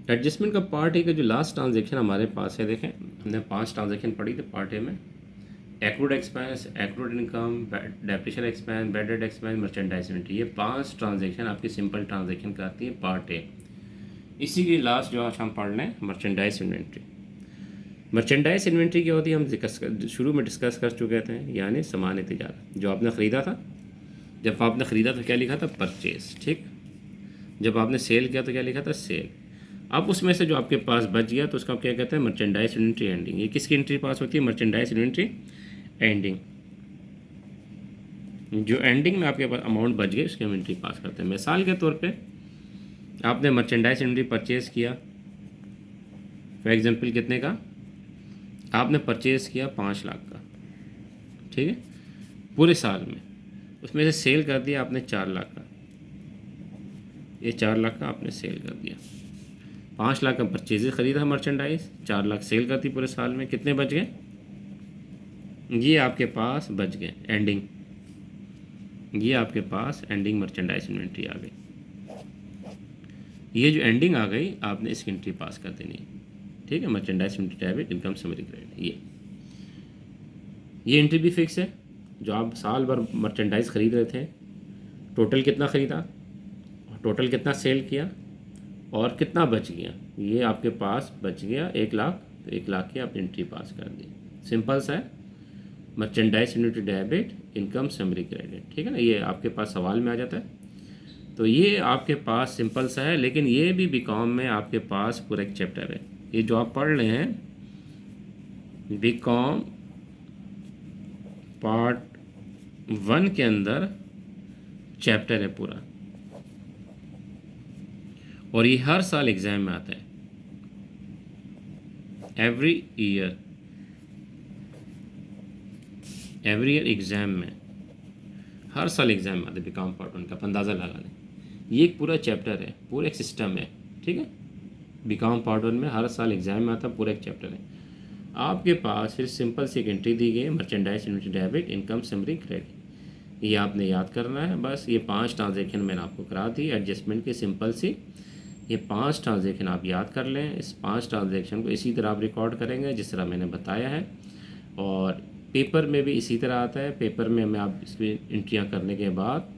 Adjustment का part A का जो लास्ट ट्रांजेक्शन हमारे पास है, देखें हमने 5 ट्रांजेक्शन पढ़ी थी पार्ट ए में। Accrued expense, accrued income, depreciation expense, bad debt expense, merchandise inventory, ये 5 ट्रांजेक्शन आपकी सिंपल ट्रांजेक्शन कराती है पार्ट ए। इसी की लास्ट जो आज हम पढ़ लें मर्चेंडाइज इन्वेंट्री। मर्चेंडाइज इन्वेंट्री क्या होती है हम शुरू में डिस्कस कर चुके थे, यानी सामान तिजारत जो आपने ख़रीदा था। जब आपने ख़रीदा तो क्या लिखा था, परचेज, ठीक। जब आपने सेल किया तो क्या लिखा था, सेल। अब उसमें से जो आपके पास बच गया तो उसका क्या कहते हैं, मर्चेंडाइज इन्वेंट्री एंडिंग। ये किसकी एंट्री पास होती है, मर्चेंडाइज इन्वेंट्री एंडिंग। जो एंडिंग में आपके पास अमाउंट बच गए उसकी हम एंट्री पास करते हैं। मिसाल के तौर पे आपने मर्चेंडाइज इन्वेंट्री परचेज़ किया, फॉर एग्जांपल कितने का आपने परचेज़ किया, 5 लाख का, ठीक है, पूरे साल में। उसमें से सेल कर दिया आपने 4 लाख का, ये 4 लाख का आपने सेल कर दिया। 5 लाख का परचेज ख़रीदा मर्चेंडाइज, 4 लाख सेल करती पूरे साल में, कितने बच गए, ये आपके पास बच गए एंडिंग। ये आपके पास एंडिंग मर्चेंडाइज इन्वेंट्री आ गई। ये जो एंडिंग आ गई आपने इसकी एंट्री पास कर देनी है, ठीक है। Merchandise inventory debit income summary credit, ये एंट्री भी फिक्स है। जो आप साल भर मर्चेंडाइज ख़रीद रहे थे, टोटल कितना ख़रीदा, टोटल कितना सेल किया और कितना बच गया, ये आपके पास बच गया 1 लाख, तो 1 लाख की आप एंट्री पास कर दी। सिंपल सा है, merchandise inventory debit income summary credit, ठीक है ना। ये आपके पास सवाल में आ जाता है, तो ये आपके पास सिंपल सा है। लेकिन ये भी बीकॉम में आपके पास पूरा एक चैप्टर है। ये जो आप पढ़ रहे हैं बीकॉम पार्ट 1 के अंदर चैप्टर है पूरा, और ये हर साल एग्ज़ाम में आता है, एवरी ईयर एग्ज़ाम में, हर साल एग्ज़ाम में आता है बीकॉम पार्ट 1 का, आप अंदाज़ा लगा लें। ये एक पूरा चैप्टर है, पूरा एक सिस्टम है, ठीक है। बीकॉम पार्ट 1 में हर साल एग्ज़ाम में आता है, पूरा एक चैप्टर है। आपके पास फिर सिंपल सी एक एंट्री दी गई है, merchandise inventory debit income summary credit. ये आपने याद करना है बस। ये 5 ट्रांजेक्शन मैंने आपको करा दी एडजस्टमेंट की, सिंपल सी। ये 5 ट्रांजेक्शन आप याद कर लें। इस 5 ट्रांजेक्शन को इसी तरह आप रिकॉर्ड करेंगे जिस तरह मैंने बताया है, और पेपर में भी इसी तरह आता है। पेपर में मैं आप इसकी एंट्रियाँ करने के बाद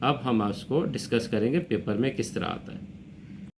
अब हम उसको डिस्कस करेंगे पेपर में किस तरह आता है।